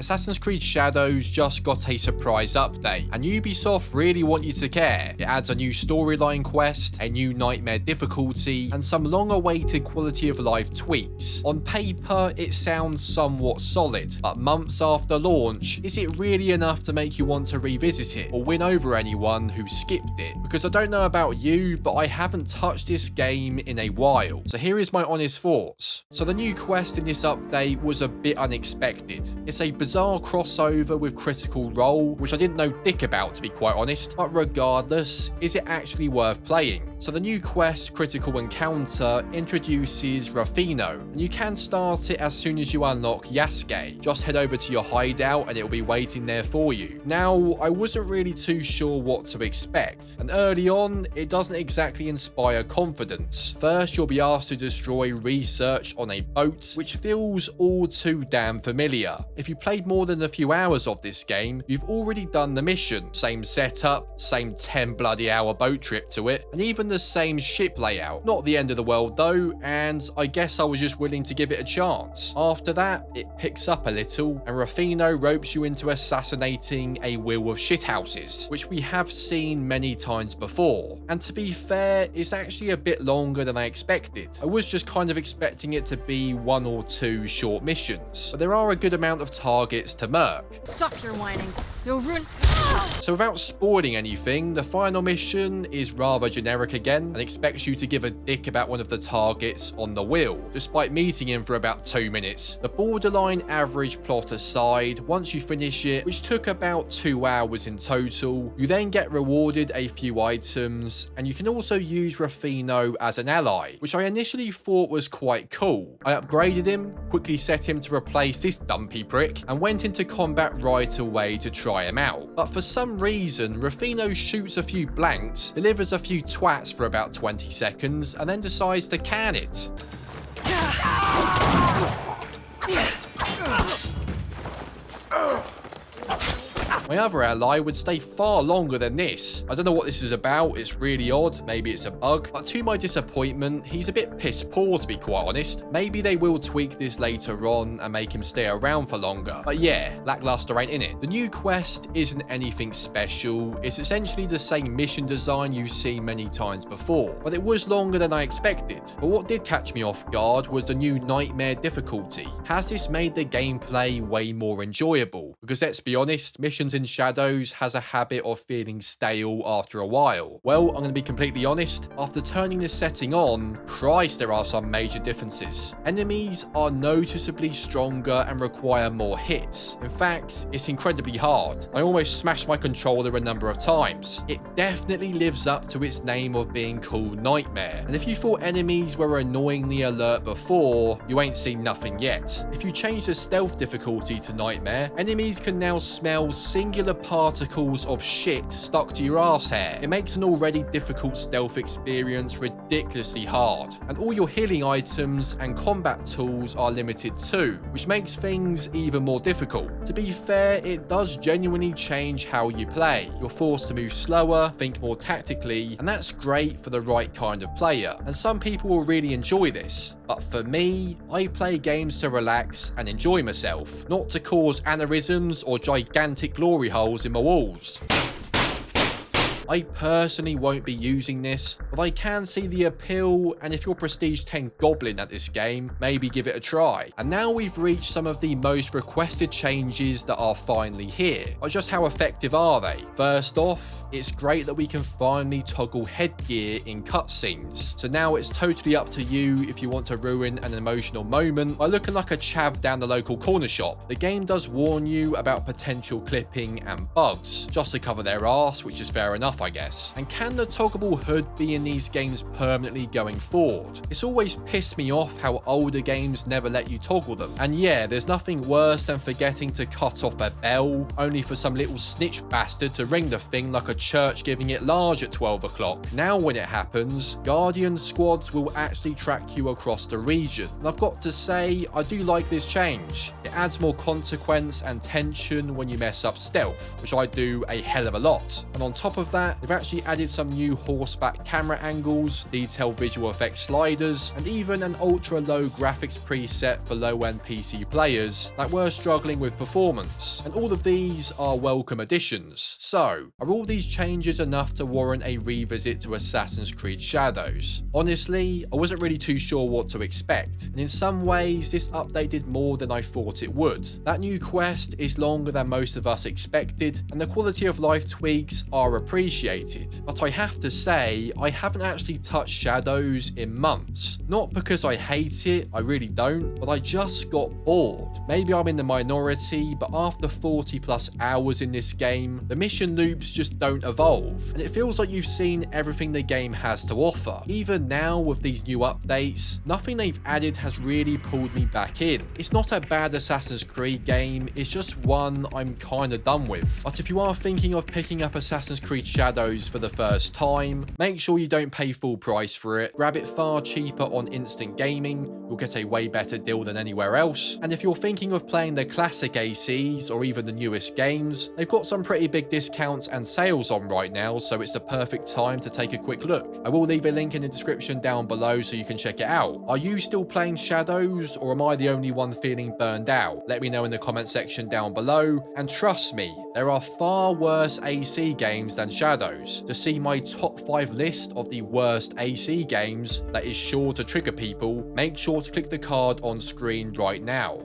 Assassin's Creed Shadows just got a surprise update, and Ubisoft really want you to care. It adds a new storyline quest, a new nightmare difficulty, and some long-awaited quality of life tweaks. On paper, it sounds somewhat solid, but months after launch, is it really enough to make you want to revisit it, or win over anyone who skipped it? Because I don't know about you, but I haven't touched this game in a while. So here is my honest thoughts. So the new quest in this update was a bit unexpected. It's a bizarre crossover with Critical Role, which I didn't know dick about, to be quite honest, but regardless, is it actually worth playing? So the new quest, Critical Encounter, introduces Rufino, and you can start it as soon as you unlock Yasuke. Just head over to your hideout and it'll be waiting there for you. Now, I wasn't really too sure what to expect, and early on, it doesn't exactly inspire confidence. First, you'll be asked to destroy research on a boat, which feels all too damn familiar. If you played more than a few hours of this game, you've already done the mission. Same setup, same 10 bloody hour boat trip to it, and even the same ship layout. Not the end of the world though, and I guess I was just willing to give it a chance. After that, it picks up a little, and Rufino ropes you into assassinating a wheel of shithouses, which we have seen many times before. And to be fair, it's actually a bit longer than I expected. I was just kind of expecting it to be 1 or 2 short missions, but there are a good amount of targets to murk. Stop your whining. You'll ruin... So without spoiling anything, the final mission is rather generic again and expects you to give a dick about one of the targets on the wheel, despite meeting him for about 2 minutes. The borderline average plot aside, once you finish it, which took about 2 hours in total, you then get rewarded a few items, and you can also use Rufino as an ally, which I initially thought was quite cool. I upgraded him, quickly set him to replace this dumpy prick, and went into combat right away to try him out. But for some reason, Rufino shoots a few blanks, delivers a few twats for about 20 seconds, and then decides to can it. My other ally would stay far longer than this. I don't know what this is about, it's really odd, maybe it's a bug, but to my disappointment, he's a bit piss poor to be quite honest. Maybe they will tweak this later on and make him stay around for longer, but yeah, lackluster ain't in it. The new quest isn't anything special, it's essentially the same mission design you've seen many times before, but it was longer than I expected. But what did catch me off guard was the new nightmare difficulty. Has this made the gameplay way more enjoyable? Because let's be honest, missions in Shadows has a habit of feeling stale after a while. Well, I'm going to be completely honest, after turning this setting on, Christ, there are some major differences. Enemies are noticeably stronger and require more hits. In fact, it's incredibly hard. I almost smashed my controller a number of times. It definitely lives up to its name of being called Nightmare. And if you thought enemies were annoyingly alert before, you ain't seen nothing yet. If you change the stealth difficulty to Nightmare, enemies can now smell singular particles of shit stuck to your ass hair. It makes an already difficult stealth experience ridiculously hard, and all your healing items and combat tools are limited too, which makes things even more difficult. To be fair, it does genuinely change how you play. You're forced to move slower, think more tactically, and that's great for the right kind of player, and some people will really enjoy this. But for me, I play games to relax and enjoy myself, not to cause aneurysms or gigantic glory holes in my walls. I personally won't be using this, but I can see the appeal, and if you're Prestige 10 Goblin at this game, maybe give it a try. And now we've reached some of the most requested changes that are finally here. But just how effective are they? First off, it's great that we can finally toggle headgear in cutscenes. So now it's totally up to you if you want to ruin an emotional moment by looking like a chav down the local corner shop. The game does warn you about potential clipping and bugs, just to cover their arse, which is fair enough, I guess. And can the toggleable hood be in these games permanently going forward? It's always pissed me off how older games never let you toggle them. And yeah, there's nothing worse than forgetting to cut off a bell, only for some little snitch bastard to ring the thing like a church giving it large at 12 o'clock. Now when it happens, Guardian squads will actually track you across the region. And I've got to say, I do like this change. It adds more consequence and tension when you mess up stealth, which I do a hell of a lot. And on top of that, that, they've actually added some new horseback camera angles, detailed visual effects sliders, and even an ultra low graphics preset for low-end PC players that were struggling with performance. And all of these are welcome additions. So, are all these changes enough to warrant a revisit to Assassin's Creed Shadows? Honestly, I wasn't really too sure what to expect, and in some ways this update did more than I thought it would. That new quest is longer than most of us expected, and the quality of life tweaks are appreciated. But I have to say, I haven't actually touched Shadows in months. Not because I hate it, I really don't, but I just got bored. Maybe I'm in the minority, but after 40 plus hours in this game, the mission loops just don't evolve, and it feels like you've seen everything the game has to offer. Even now with these new updates, nothing they've added has really pulled me back in. It's not a bad Assassin's Creed game, it's just one I'm kinda done with. But if you are thinking of picking up Assassin's Creed Shadows for the first time, make sure you don't pay full price for it. Grab it far cheaper on Instant Gaming, you'll get a way better deal than anywhere else. And if you're thinking of playing the classic ACs or even the newest games, they've got some pretty big discounts and sales on right now, so it's the perfect time to take a quick look. I will leave a link in the description down below so you can check it out. Are you still playing Shadows, or am I the only one feeling burned out? Let me know in the comment section down below, and trust me, there are far worse AC games than Shadows. To see my top 5 list of the worst AC games that is sure to trigger people, make sure to click the card on screen right now.